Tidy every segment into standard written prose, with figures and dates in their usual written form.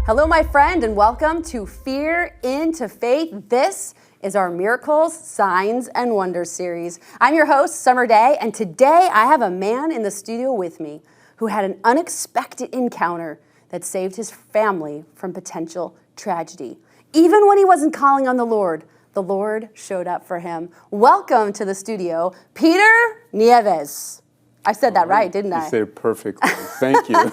Hello, my friend, and welcome to Fear into Faith. This is our Miracles, Signs, and Wonders series. I'm your host, Summer Day, and today I have a man in the studio with me who had an unexpected encounter that saved his family from potential tragedy. Even when he wasn't calling on the Lord showed up for him. Welcome to the studio, Peter Nieves. I said that right, didn't I? You said it perfectly. Thank you.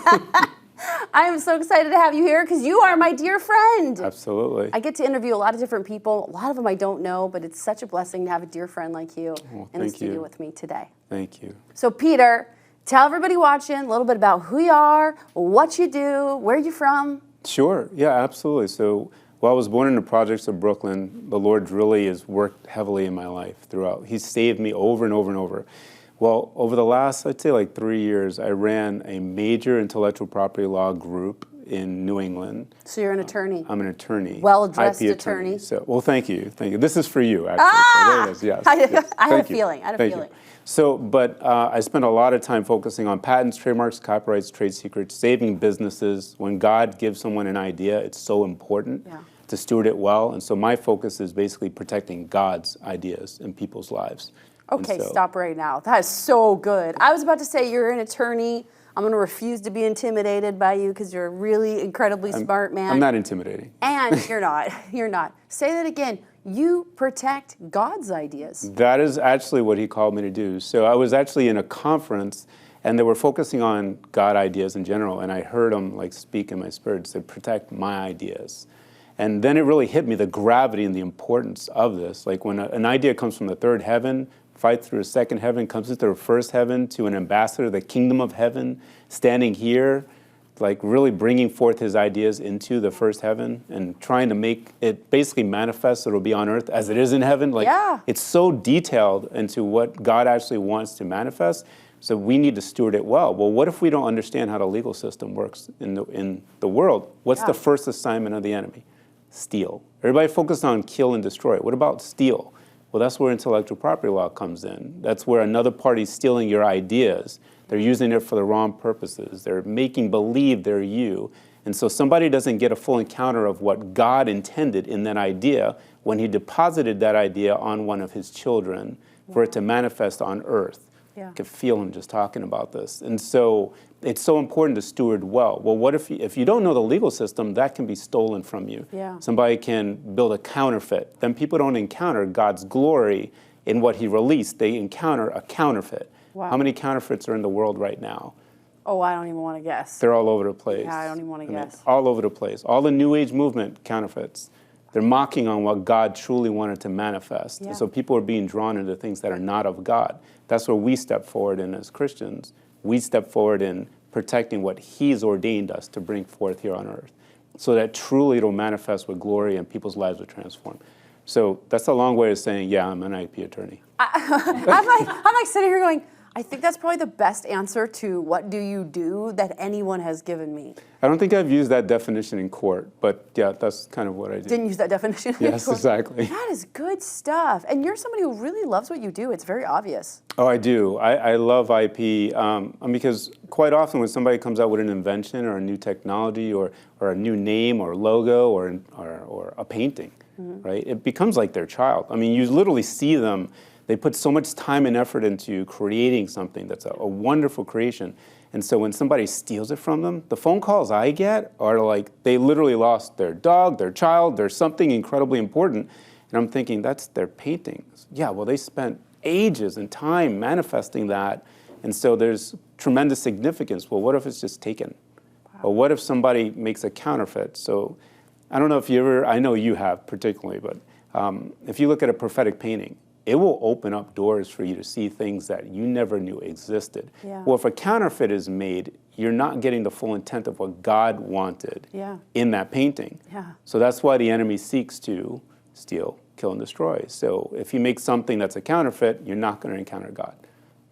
I am so excited to have you here because you are my dear friend. Absolutely. I get to interview a lot of different people. A lot of them I don't know, but it's such a blessing to have a dear friend like you in the studio with me today. Thank you. So Peter, tell everybody watching a little bit about who you are, what you do, where you're from. Sure. Yeah, absolutely. So, I was born in the projects of Brooklyn. The Lord really has worked heavily in my life throughout. He's saved me over and over and over. Well, over the last, I'd say like 3 years, I ran a major intellectual property law group in New England. So you're an attorney. I'm an attorney. Well-dressed IP attorney. So, well, thank you. Thank you. This is for you, actually. So there it is. Yes. I had a feeling. Thank you. So, but I spent a lot of time focusing on patents, trademarks, copyrights, trade secrets, saving businesses. When God gives someone an idea, it's so important to steward it well. And so my focus is basically protecting God's ideas in people's lives. Okay, stop right now. That is so good. I was about to say you're an attorney. I'm going to refuse to be intimidated by you because you're a really incredibly smart man. I'm not intimidating. And you're not. You're not. Say that again. You protect God's ideas. That is actually what he called me to do. So I was actually in a conference, and they were focusing on God ideas in general, and I heard him like speak in my spirit, say, protect my ideas. And then it really hit me, the gravity and the importance of this. Like when an idea comes from the third heaven, fight through a second heaven, comes into the first heaven, to an ambassador of the kingdom of heaven, standing here, like really bringing forth his ideas into the first heaven and trying to make it basically manifest so it'll be on earth as it is in heaven. Like it's so detailed into what God actually wants to manifest. So we need to steward it well. Well, what if we don't understand how the legal system works in the world? What's the first assignment of the enemy? Steal. Everybody focused on kill and destroy. What about steal? Well, that's where intellectual property law comes in. That's where another party's stealing your ideas. They're using it for the wrong purposes. They're making believe they're you. And so somebody doesn't get a full encounter of what God intended in that idea when he deposited that idea on one of his children for it to manifest on earth. I could feel him just talking about this. And so it's so important to steward well. Well, what if you don't know the legal system, that can be stolen from you. Somebody can build a counterfeit. Then people don't encounter God's glory in what he released. They encounter a counterfeit. How many counterfeits are in the world right now? Oh, I don't even want to guess. They're all over the place. Yeah, I don't even want to guess. All over the place. All the New Age movement counterfeits. They're mocking on what God truly wanted to manifest. And so people are being drawn into things that are not of God. That's where we step forward in as Christians. We step forward in protecting what he's ordained us to bring forth here on earth so that truly it'll manifest with glory and people's lives will transform. So that's a long way of saying, yeah, I'm an IP attorney. I'm like sitting here going, I think that's probably the best answer to what do you do that anyone has given me. I don't think I've used that definition in court, but yeah, that's kind of what I do. Didn't use that definition in court? Yes, exactly. That is good stuff. And you're somebody who really loves what you do. It's very obvious. Oh, I do. I love IP because quite often when somebody comes out with an invention or a new technology or a new name or logo or a painting, right, it becomes like their child. I mean, you literally see them. They put so much time and effort into creating something that's a wonderful creation. And so when somebody steals it from them, the phone calls I get are like they literally lost their dog, their child, there's something incredibly important. And I'm thinking, that's their paintings. Yeah, well, they spent ages and time manifesting that. And so there's tremendous significance. Well, what if it's just taken? Or what if somebody makes a counterfeit? So I don't know if you ever, I know you have particularly, but if you look at a prophetic painting, it will open up doors for you to see things that you never knew existed. Well, if a counterfeit is made, you're not getting the full intent of what God wanted in that painting. So that's why the enemy seeks to steal, kill, and destroy. So if you make something that's a counterfeit, you're not going to encounter God.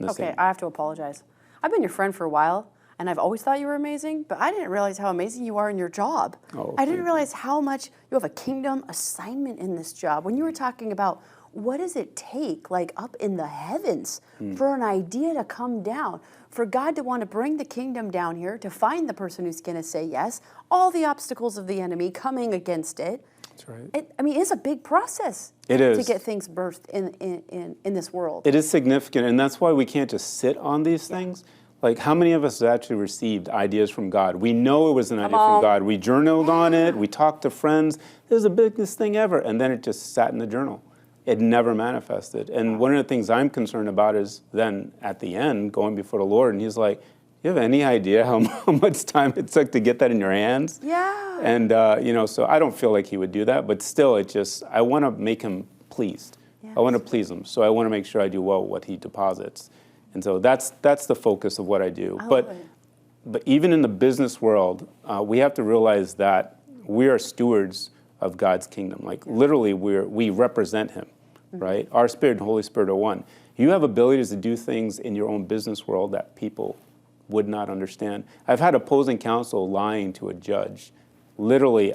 Okay, I have to apologize. I've been your friend for a while, and I've always thought you were amazing, but I didn't realize how amazing you are in your job. I didn't realize how much you have a kingdom assignment in this job. When you were talking about what does it take, like up in the heavens, for an idea to come down, for God to want to bring the kingdom down here, to find the person who's going to say yes, all the obstacles of the enemy coming against it. That's right. It's a big process. It is. To get things birthed in this world. It is significant, and that's why we can't just sit on these things. Like, how many of us have actually received ideas from God? We know it was an idea from God. We journaled on it. We talked to friends. This is the biggest thing ever. And then it just sat in the journal. It never manifested. And one of the things I'm concerned about is then at the end, going before the Lord, and he's like, you have any idea how much time it took to get that in your hands? Yeah. And, so I don't feel like he would do that. But still, I want to make him pleased. Yes. I want to please him. So I want to make sure I do well what he deposits. And so that's the focus of what I do. But even in the business world, we have to realize that we are stewards of God's kingdom. Like literally, we represent Him, right? Our Spirit and Holy Spirit are one. You have abilities to do things in your own business world that people would not understand. I've had opposing counsel lying to a judge. Literally,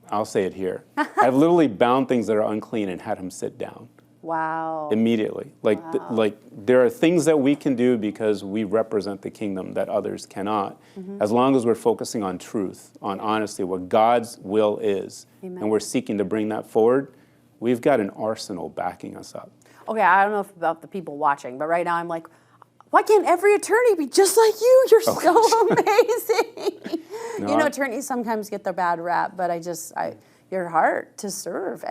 I'll say it here. I've literally bound things that are unclean and had him sit down. Wow. Immediately. Like there are things that we can do because we represent the kingdom that others cannot, as long as we're focusing on truth, on honesty, what God's will is, and we're seeking to bring that forward. We've got an arsenal backing us up. Okay, I don't know about the people watching, but right now I'm like, why can't every attorney be just like you? You're so amazing. No, attorneys sometimes get their bad rap, but your heart to serve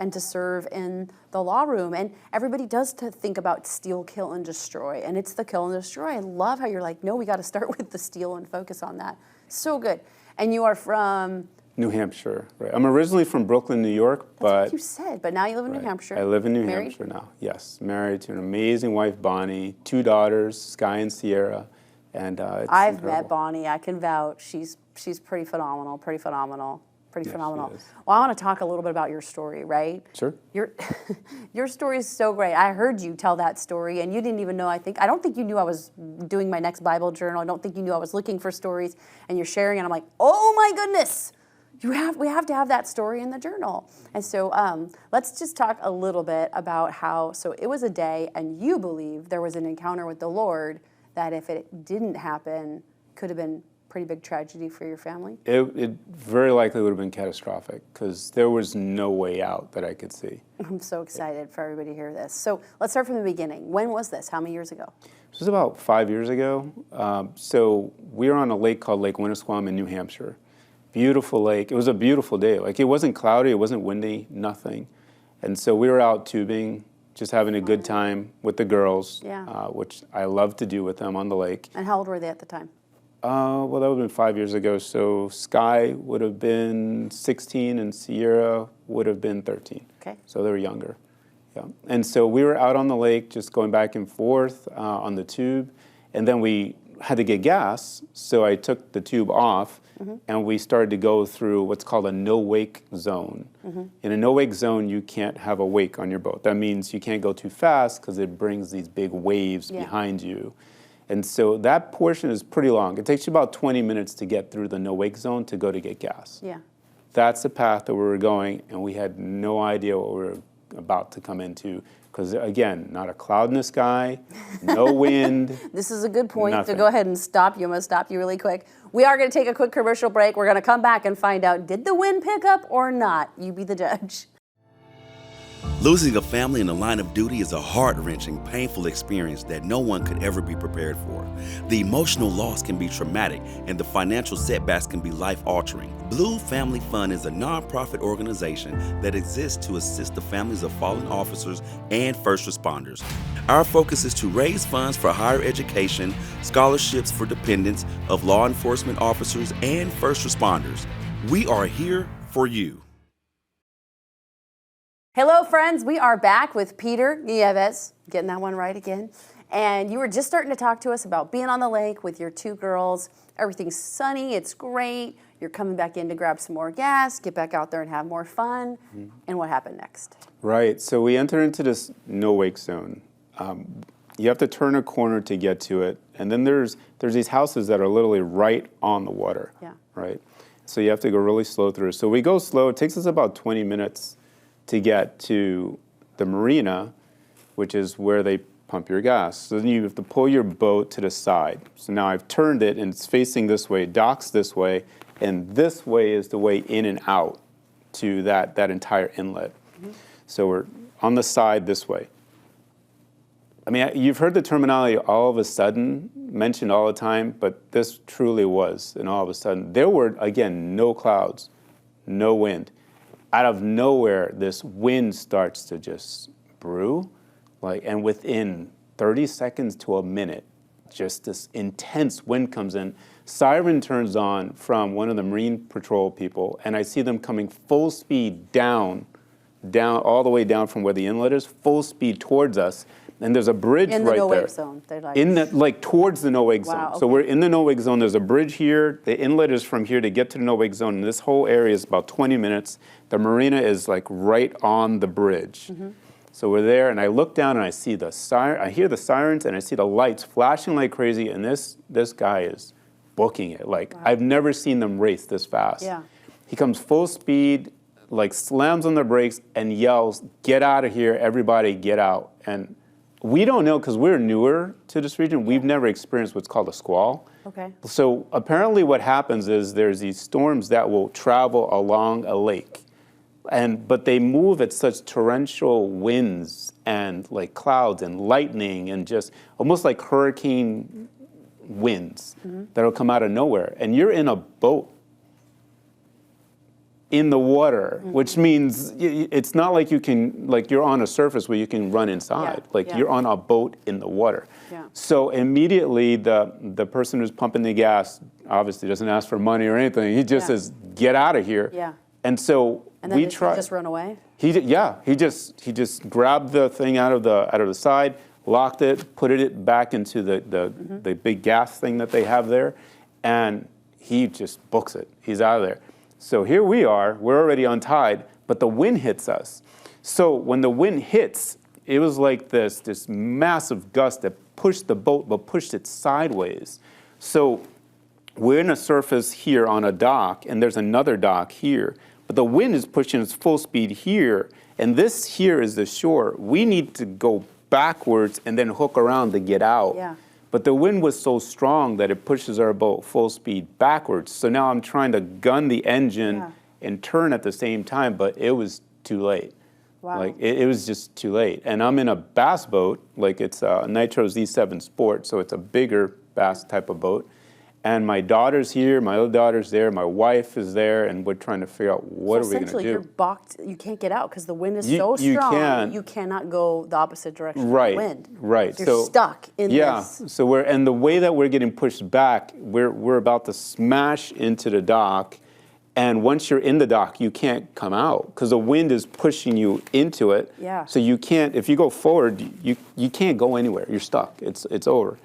in the law room. And everybody does to think about steal, kill, and destroy. And it's the kill and destroy. I love how you're like, no, we got to start with the steal and focus on that. So good. And you are from? New Hampshire, right. I'm originally from Brooklyn, New York, but... That's what you said, but now you live in New Hampshire. I live in New Hampshire now, yes. Married to an amazing wife, Bonnie, 2 daughters, Sky and Sierra, and it's I've incredible. met Bonnie. I can vouch. She's pretty phenomenal. Yes, phenomenal. She is. Well, I want to talk a little bit about your story, right? Sure. Your story is so great. I heard you tell that story, and you didn't even know. I don't think you knew I was doing my next Bible journal. I don't think you knew I was looking for stories, and you're sharing, and I'm like, oh my goodness, we have to have that story in the journal. And so let's just talk a little bit about how. So it was a day, and you believe there was an encounter with the Lord that if it didn't happen, could have been pretty big tragedy for your family? It very likely would have been catastrophic because there was no way out that I could see. I'm so excited for everybody to hear this. So let's start from the beginning. When was this? How many years ago? This was about 5 years ago. So we were on a lake called Lake Winnisquam in New Hampshire. Beautiful lake. It was a beautiful day. Like, it wasn't cloudy, it wasn't windy, nothing. And so we were out tubing, just having a good time with the girls, which I love to do with them on the lake. And how old were they at the time? Well, that would have been 5 years ago. So Sky would have been 16 and Sierra would have been 13. Okay. So they were younger. Yeah. And so we were out on the lake just going back and forth on the tube. And then we had to get gas. So I took the tube off and we started to go through what's called a no-wake zone. In a no-wake zone, you can't have a wake on your boat. That means you can't go too fast because it brings these big waves behind you. And so that portion is pretty long. It takes you about 20 minutes to get through the no-wake zone to go to get gas. Yeah. That's the path that we were going, and we had no idea what we were about to come into. Because, again, not a cloud in the sky, no wind. This is a good point nothing. to go ahead and stop you. I'm going to stop you really quick. We are going to take a quick commercial break. We're going to come back and find out, did the wind pick up or not? You be the judge. Losing a family in the line of duty is a heart-wrenching, painful experience that no one could ever be prepared for. The emotional loss can be traumatic, and the financial setbacks can be life-altering. Blue Family Fund is a nonprofit organization that exists to assist the families of fallen officers and first responders. Our focus is to raise funds for higher education, scholarships for dependents of law enforcement officers and first responders. We are here for you. Hello, friends. We are back with Peter Nieves, getting that one right again. And you were just starting to talk to us about being on the lake with your 2 girls. Everything's sunny. It's great. You're coming back in to grab some more gas, get back out there and have more fun. And what happened next? Right. So we enter into this no-wake zone. You have to turn a corner to get to it. And then there's these houses that are literally right on the water. Yeah. Right. So you have to go really slow through. So we go slow. It takes us about 20 minutes to get to the marina, which is where they pump your gas. So then you have to pull your boat to the side. So now I've turned it and it's facing this way, docks this way, and this way is the way in and out to that entire inlet. So we're on the side this way. I mean, you've heard the terminology all of a sudden mentioned all the time, but this truly was an all of a sudden. There were, again, no clouds, no wind. Out of nowhere, this wind starts to just brew, and within 30 seconds to a minute, just this intense wind comes in. Siren turns on from one of the Marine Patrol people, and I see them coming full speed down, all the way down from where the inlet is, full speed towards us. And there's a bridge right there. In the no-wake zone. Towards the no-wake zone. Wow, okay. So we're in the no-wake zone. There's a bridge here. The inlet is from here to get to the no-wake zone. And this whole area is about 20 minutes. The marina is right on the bridge. So we're there, and I look down and I see the siren. I hear the sirens, and I see the lights flashing like crazy. And this guy is booking it. Wow. I've never seen them race this fast. Yeah. He comes full speed, slams on the brakes, and yells, "Get out of here! Everybody, get out!" And we don't know because we're newer to this region. We've never experienced what's called a squall. Okay. So apparently what happens is there's these storms that will travel along a lake. But they move at such torrential winds and clouds and lightning and just almost like hurricane winds that'll come out of nowhere. And you're in a boat in the water, which means it's not like you can, you're on a surface where you can run inside. You're on a boat in the water. Yeah. So immediately the person who's pumping the gas obviously doesn't ask for money or anything. He just says, "Get out of here." Yeah. And so and then we did try. He just run away? He just grabbed the thing out of the side, locked it, put it back into the big gas thing that they have there, and he just books it. He's out of there. So here we are, we're already untied, but the wind hits us. So when the wind hits, it was like this massive gust that pushed the boat, but pushed it sideways. So we're in a surface here on a dock, and there's another dock here, but the wind is pushing us full speed here, and this here is the shore. We need to go backwards and then hook around to get out. Yeah. But the wind was so strong that it pushes our boat full speed backwards. So now I'm trying to gun the engine and turn at the same time, but it was too late. Wow. It was just too late. And I'm in a bass boat, it's a Nitro Z7 Sport, so it's a bigger bass type of boat. And my daughter's here, my other daughter's there, my wife is there, and we're trying to figure out what are we going to do. Essentially, you're balked. You can't get out because the wind is so strong. You cannot go the opposite direction of the wind. Right. So you're stuck in this. Yeah. So and the way that we're getting pushed back, we're about to smash into the dock, and once you're in the dock, you can't come out because the wind is pushing you into it. Yeah. So you can't. If you go forward, you can't go anywhere. You're stuck. It's over.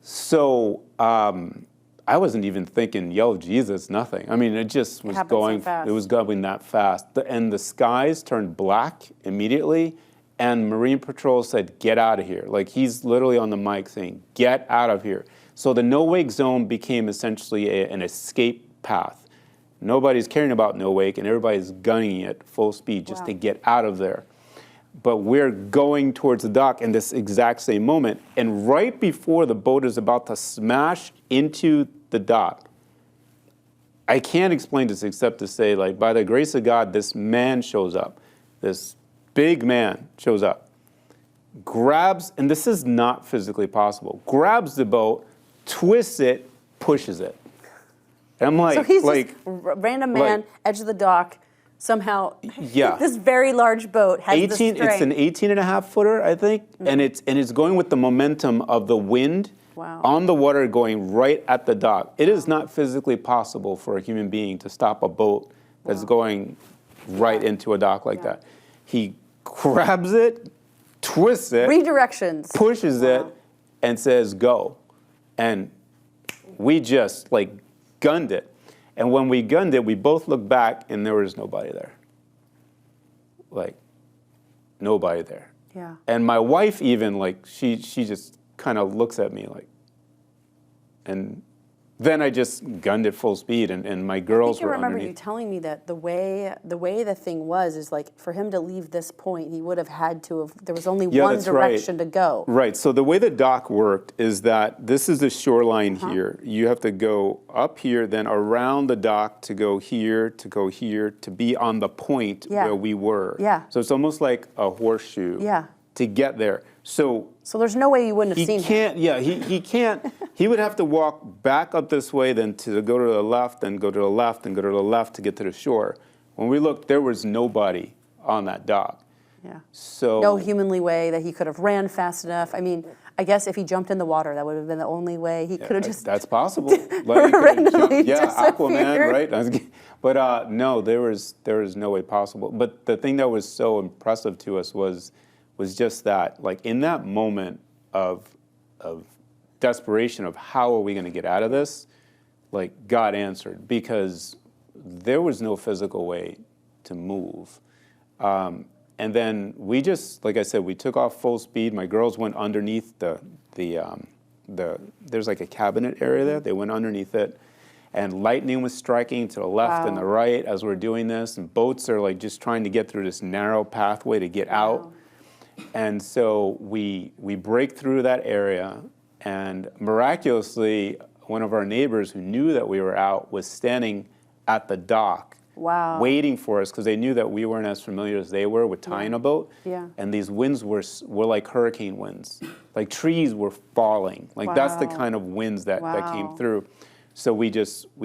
So I wasn't even thinking, yo, Jesus, nothing. I mean, it just was going. It was going that fast, and the skies turned black immediately. And Marine Patrol said, "Get out of here!" He's literally on the mic saying, "Get out of here!" So the no-wake zone became essentially an escape path. Nobody's caring about no-wake, and everybody's gunning it full speed just to get out of there. But we're going towards the dock in this exact same moment. And right before the boat is about to smash into the dock, I can't explain this except to say, by the grace of God, this man shows up. This big man shows up, grabs, and this is not physically possible, grabs the boat, twists it, pushes it. And I'm so he's just random man, edge of the dock, somehow, this very large boat has the strength. It's an 18-and-a-half-footer, I think, and it's going with the momentum of the wind on the water going right at the dock. It is not physically possible for a human being to stop a boat that's going right into a dock like that. He grabs it, twists it, redirections, pushes it, and says, "Go." And we just gunned it. And when we gunned it, we both looked back, and there was nobody there. Nobody there. Yeah. And my wife even, she just kind of looks at me and then I just gunned it full speed, and my girls were I remember underneath. you telling me that the way the thing was is like for him to leave this point, he would have had to have. There was only one that's right. direction to go. Right. So the way the dock worked is that this is the shoreline here. You have to go up here, then around the dock to go here, to be on the point where we were. Yeah. So it's almost like a horseshoe. Yeah. To get there. So there's no way you wouldn't have seen him. He can't. He would have to walk back up this way, then to go to the left, then go to the left, and go to the left to get to the shore. When we looked, there was nobody on that dock. Yeah. So no humanly way that he could have ran fast enough. I mean, I guess if he jumped in the water, that would have been the only way he could have just. That's possible. Like randomly Aquaman, right? But no, there was no way possible. But the thing that was so impressive to us was just that, like in that moment of desperation of how are we going to get out of this, like God answered, because there was no physical way to move. And then we just, like I said, we took off full speed. My girls went underneath there's like a cabinet area there. They went underneath it, and lightning was striking to the left and the right as we're doing this, and boats are like just trying to get through this narrow pathway to get out. And so we break through that area, and miraculously, one of our neighbors who knew that we were out was standing at the dock, waiting for us, because they knew that we weren't as familiar as they were with tying a boat. Yeah. And these winds were like hurricane winds, like trees were falling. Like that's the kind of winds that came through. So we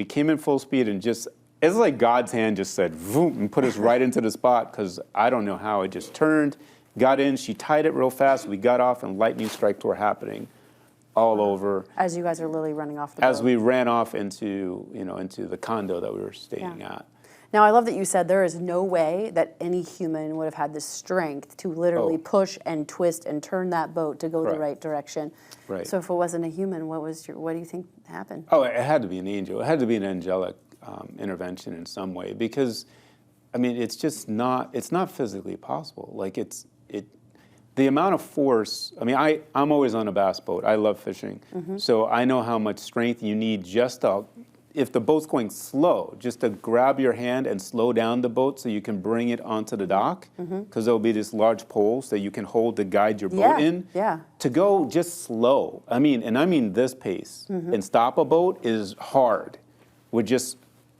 came in full speed, and just it's like God's hand just said, vroom, and put us right into the spot, because I don't know how it just turned. Got in, she tied it real fast, we got off, and lightning strikes were happening all over. As you guys are literally running off the boat. As we ran off into the condo that we were staying at. Now, I love that you said there is no way that any human would have had the strength to literally push and twist and turn that boat to go the right direction. Right. So if it wasn't a human, what do you think happened? Oh, it had to be an angel. It had to be an angelic intervention in some way, because, I mean, it's not physically possible. Like the amount of force, I mean, I'm always on a bass boat. I love fishing. So I know how much strength you need if the boat's going slow, just to grab your hand and slow down the boat so you can bring it onto the dock, because there'll be this large poles that you can hold to guide your boat in. Yeah. To go just slow, I mean this pace, and stop a boat is hard with just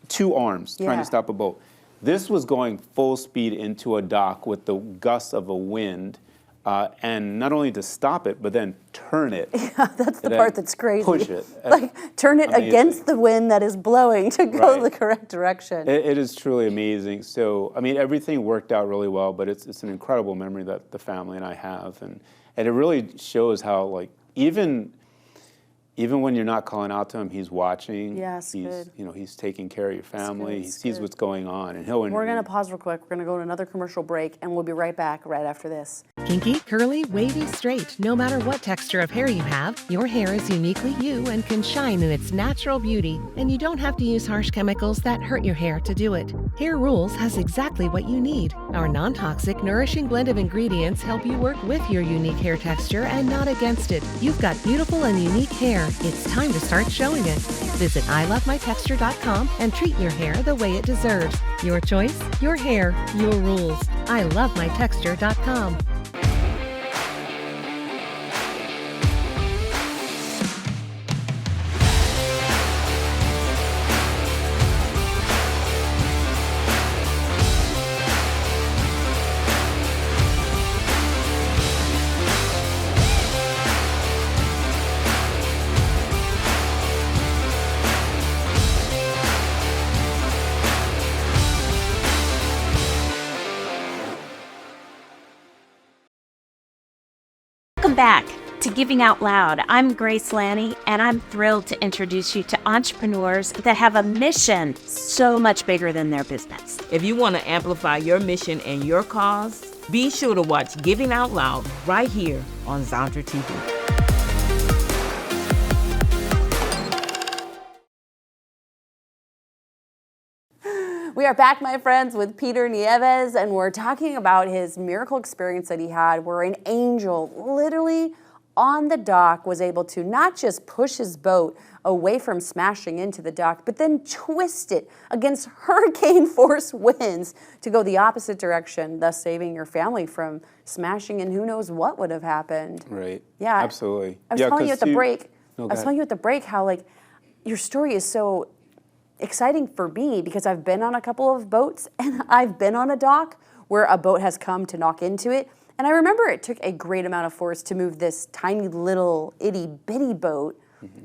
two arms trying to stop a boat. This was going full speed into a dock with the gusts of a wind, and not only to stop it, but then turn it. Yeah, that's the part that's crazy. Push it. Like, turn it against the wind that is blowing to go the correct direction. It is truly amazing. So, I mean, everything worked out really well, but it's an incredible memory that the family and I have. And it really shows how, like, even when you're not calling out to him, he's watching. Yes, he's, good. He's taking care of your family. Good, he sees what's going on, and We're going to pause real quick. We're going to go to another commercial break, and we'll be right back right after this. Kinky, curly, wavy, straight. No matter what texture of hair you have, your hair is uniquely you and can shine in its natural beauty. And you don't have to use harsh chemicals that hurt your hair to do it. Hair Rules has exactly what you need. Our non-toxic, nourishing blend of ingredients help you work with your unique hair texture and not against it. You've got beautiful and unique hair. It's time to start showing it. Visit ilovemytexture.com and treat your hair the way it deserves. Your choice, your hair, your rules. ilovemytexture.com. Welcome back to Giving Out Loud. I'm Grace Lanny, and I'm thrilled to introduce you to entrepreneurs that have a mission so much bigger than their business. If you want to amplify your mission and your cause, be sure to watch Giving Out Loud right here on Zandra TV. We are back, my friends, with Peter Nieves, and we're talking about his miracle experience that he had where an angel literally on the dock was able to not just push his boat away from smashing into the dock, but then twist it against hurricane force winds to go the opposite direction, thus saving your family from smashing, and who knows what would have happened. Right. Yeah. Absolutely. I was telling you at the break. No, I was telling you at the break how like your story is so exciting for me because I've been on a couple of boats and I've been on a dock where a boat has come to knock into it. And I remember it took a great amount of force to move this tiny little itty bitty boat.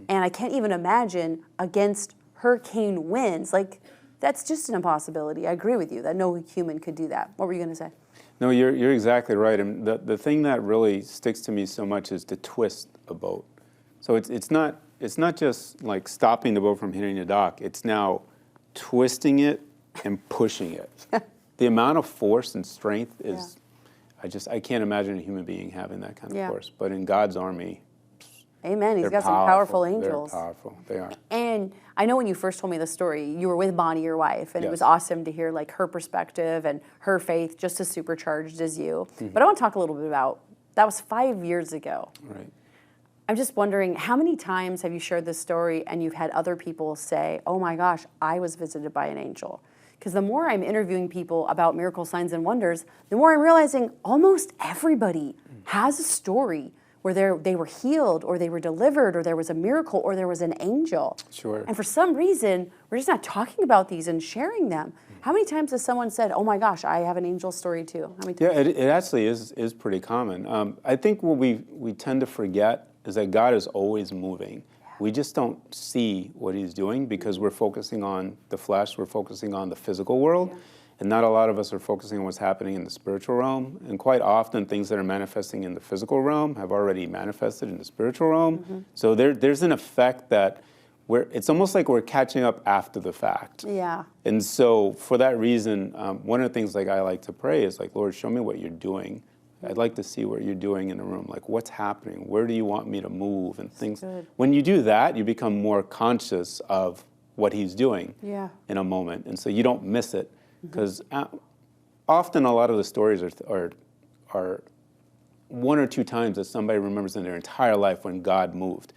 And I can't even imagine against hurricane winds. Like, that's just an impossibility. I agree with you that no human could do that. What were you going to say? No, you're exactly right. And the thing that really sticks to me so much is to twist a boat. So it's not just like stopping the boat from hitting the dock. It's now twisting it and pushing it. The amount of force and strength is, I can't imagine a human being having that kind of force. But in God's army, amen. He's they're got some powerful angels. They're powerful. They are. And I know when you first told me the story, you were with Bonnie, your wife, and it was awesome to hear like her perspective and her faith just as supercharged as you. But I want to talk a little bit about, that was 5 years ago. Right. I'm just wondering, how many times have you shared this story and you've had other people say, oh my gosh, I was visited by an angel? Because the more I'm interviewing people about miracle signs and wonders, the more I'm realizing almost everybody has a story where they were healed or they were delivered or there was a miracle or there was an angel. Sure. And for some reason, we're just not talking about these and sharing them. How many times has someone said, oh my gosh, I have an angel story too? How many times? Yeah, it actually is pretty common. I think what we tend to forget is that God is always moving. We just don't see what he's doing because we're focusing on the flesh, we're focusing on the physical world. And not a lot of us are focusing on what's happening in the spiritual realm. And quite often, things that are manifesting in the physical realm have already manifested in the spiritual realm. So there's an effect that it's almost like we're catching up after the fact. Yeah. And so for that reason, one of the things like I like to pray is like, Lord, show me what you're doing. I'd like to see what you're doing in the room. Like, what's happening? Where do you want me to move? And things. When you do that, you become more conscious of what he's doing in a moment. And so you don't miss it. Because often a lot of the stories are one or two times that somebody remembers in their entire life when God moved.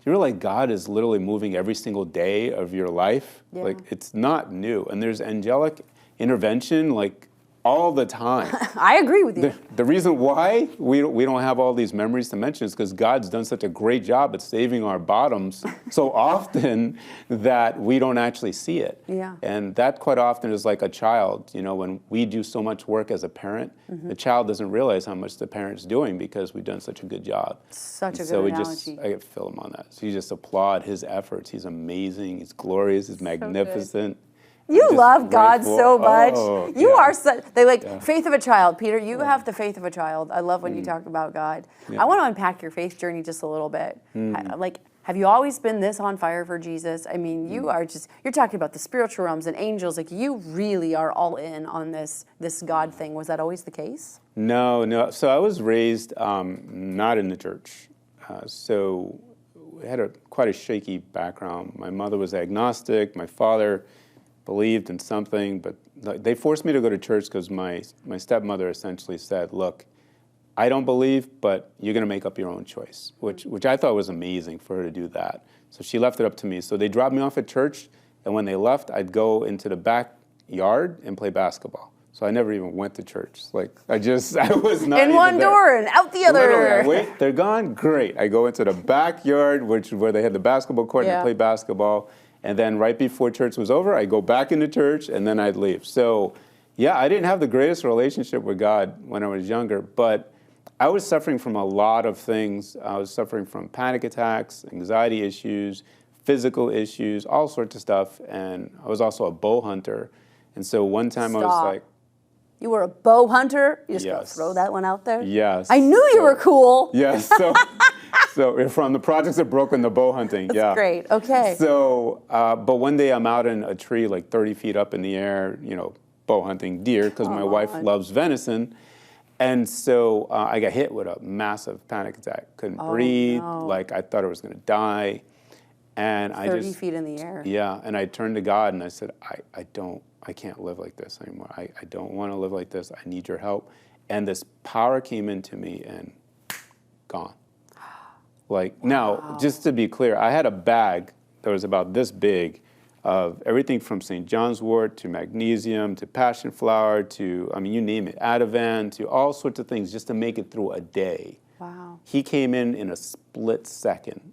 You realize God is literally moving every single day of your life? Like, it's not new. And there's angelic intervention, like, all the time. I agree with you. The reason why we don't have all these memories to mention is because God's done such a great job at saving our bottoms so often that we don't actually see it. Yeah. And that quite often is like a child. You know, when we do so much work as a parent, the child doesn't realize how much the parent's doing because we've done such a good job. Such a good so analogy. I feel him on that. So you just applaud his efforts. He's amazing. He's glorious. He's magnificent. You love God grateful. so much. Oh, you are they like faith of a child. Peter, you have the faith of a child. I love when you talk about God. I want to unpack your faith journey just a little bit. Like, have you always been this on fire for Jesus? I mean, you're talking about the spiritual realms and angels. Like, you really are all in on this God thing. Was that always the case? No. So I was raised not in the church. So I had quite a shaky background. My mother was agnostic. My father believed in something, but they forced me to go to church because my stepmother essentially said, look, I don't believe, but you're going to make up your own choice, which I thought was amazing for her to do that. So she left it up to me. So they dropped me off at church, and when they left, I'd go into the backyard and play basketball. So I never even went to church. Like, I was not in one door and out the other. Literally, wait, they're gone? Great. I go into the backyard, where they had the basketball court, and I play basketball. And then right before church was over, I'd go back into church, and then I'd leave. So, yeah, I didn't have the greatest relationship with God when I was younger, but I was suffering from a lot of things. I was suffering from panic attacks, anxiety issues, physical issues, all sorts of stuff. And I was also a bow hunter. And so one time I was like... You were a bow hunter? You just Yes. gotta throw that one out there? Yes. I knew you were cool. Yes. So from the projects of Brooklyn, the bow hunting. That's great. Okay. So, but one day I'm out in a tree like 30 feet up in the air, bow hunting deer because my wife loves venison. And so I got hit with a massive panic attack. Couldn't breathe. No. Like I thought I was going to die. And 30 feet in the air. Yeah. And I turned to God and I said, I can't live like this anymore. I don't want to live like this. I need your help. And this power came into me and gone. Like, now, just to be clear, I had a bag that was about this big of everything from St. John's wort to magnesium to passion flower to, I mean, you name it, Ativan to all sorts of things just to make it through a day. Wow. He came in a split second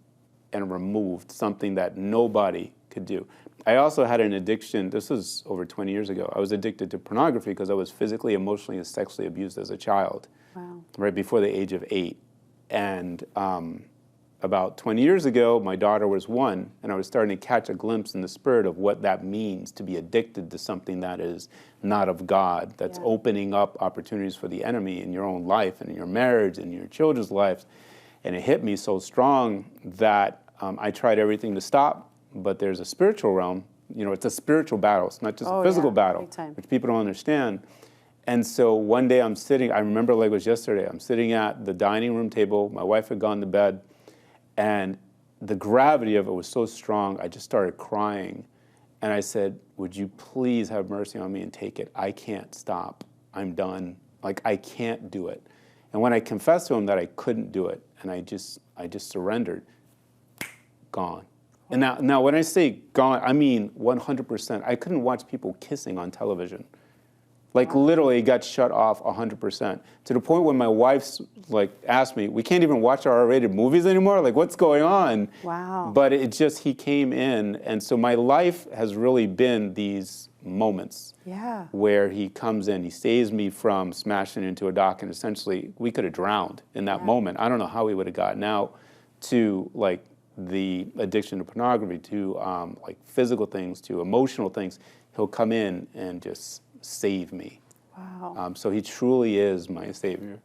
and removed something that nobody could do. I also had an addiction, this was over 20 years ago. I was addicted to pornography because I was physically, emotionally, and sexually abused as a child, right before the age of 8. And about 20 years ago, my daughter was 1, and I was starting to catch a glimpse in the spirit of what that means to be addicted to something that is not of God, that's opening up opportunities for the enemy in your own life and in your marriage and in your children's lives. And it hit me so strong that I tried everything to stop, but there's a spiritual realm. You know, it's a spiritual battle. It's not just a physical battle, which people don't understand. And so one day I'm sitting, I remember like it was yesterday, I'm sitting at the dining room table, my wife had gone to bed, and the gravity of it was so strong, I just started crying. And I said, would you please have mercy on me and take it? I can't stop. I'm done. Like, I can't do it. And when I confessed to him that I couldn't do it, and I just surrendered, gone. And now when I say gone, I mean 100%. I couldn't watch people kissing on television. Like literally it got shut off 100%. To the point when my wife's like asked me, we can't even watch our R-rated movies anymore? Like, what's going on? Wow. But it just, he came in, and so my life has really been these moments where he comes in, he saves me from smashing into a dock, and essentially we could have drowned in that moment. I don't know how we would have gotten out, to like the addiction to pornography, to like physical things, to emotional things. He'll come in and just save me. Wow. So he truly is my Savior.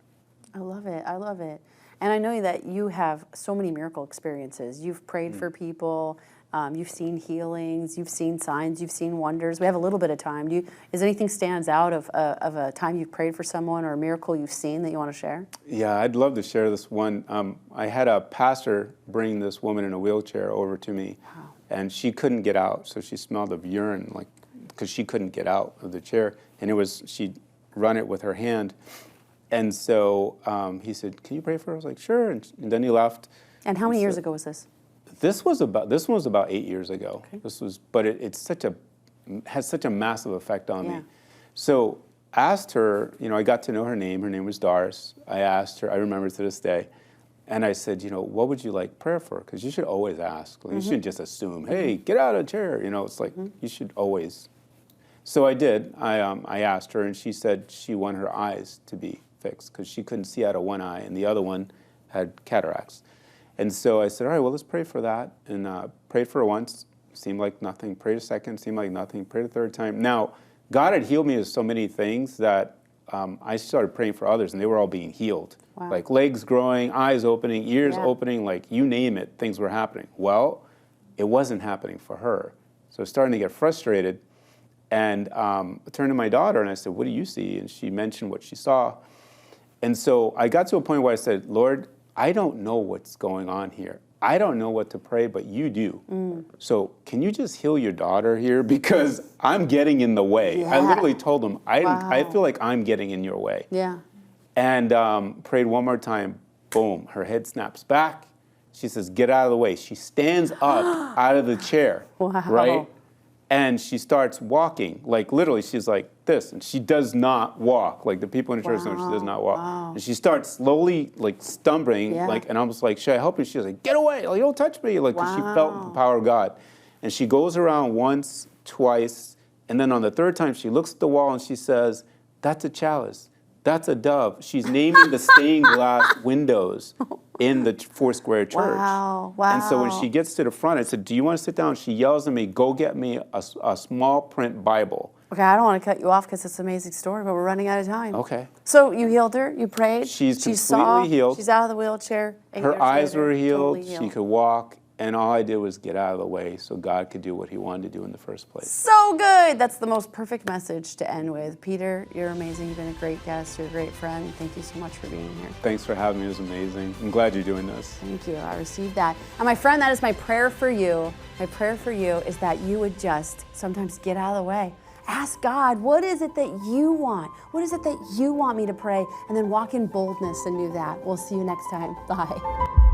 I love it. I love it. And I know that you have so many miracle experiences. You've prayed for people. You've seen healings. You've seen signs. You've seen wonders. We have a little bit of time. Is anything stands out of a time you've prayed for someone or a miracle you've seen that you want to share? Yeah, I'd love to share this one. I had a pastor bring this woman in a wheelchair over to me, and she couldn't get out. So she smelled of urine, like, because she couldn't get out of the chair, and she'd run it with her hand. And so he said, "Can you pray for her?" I was like, "Sure." And then he left. And how many years ago was this? This one was about 8 years ago. Okay. But it's has such a massive effect on me. So asked her, I got to know her name. Her name was Doris. I asked her, I remember to this day, and I said, what would you like prayer for? Because you should always ask. Like, you shouldn't just assume, hey, get out of the chair. It's like you should always. So I did. I asked her, and she said she wanted her eyes to be fixed because she couldn't see out of one eye, and the other one had cataracts. And so I said, all right, well, let's pray for that. And prayed for her once, seemed like nothing. Prayed a second, seemed like nothing. Prayed a third time. Now, God had healed me of so many things that I started praying for others, and they were all being healed. Wow. Like legs growing, eyes opening, ears opening, like you name it, things were happening. Well, it wasn't happening for her. So I was starting to get frustrated. And I turned to my daughter, and I said, what do you see? And she mentioned what she saw. And so I got to a point where I said, Lord, I don't know what's going on here. I don't know what to pray, but you do. So can you just heal your daughter here? Because I'm getting in the way. I literally told him, I feel like I'm getting in your way. Yeah. And prayed one more time. Boom, her head snaps back. She says, get out of the way. She stands up out of the chair, right? And she starts walking, like literally she's like this, and she does not walk. Like the people in the church know she does not walk. And she starts slowly like stumbling, and I was like, should I help you? She was like, get away, like, don't touch me. Like, 'cause she felt the power of God. And she goes around once, twice, and then on the third time she looks at the wall and she says, that's a chalice, that's a dove. She's naming the stained glass windows in the Foursquare church. Wow. And so when she gets to the front, I said, do you want to sit down? She yells at me, go get me a small print Bible. Okay, I don't want to cut you off because it's an amazing story, but we're running out of time. Okay. So you healed her, you prayed. She's completely healed. She's out of the wheelchair. Her eyes were healed. She could walk. And all I did was get out of the way so God could do what he wanted to do in the first place. So good. That's the most perfect message to end with. Peter, you're amazing. You've been a great guest. You're a great friend. Thank you so much for being here. Thanks for having me. It was amazing. I'm glad you're doing this. Thank you. I received that. And my friend, that is my prayer for you. My prayer for you is that you would just sometimes get out of the way. Ask God, what is it that you want? What is it that you want me to pray? And then walk in boldness and do that. We'll see you next time. Bye.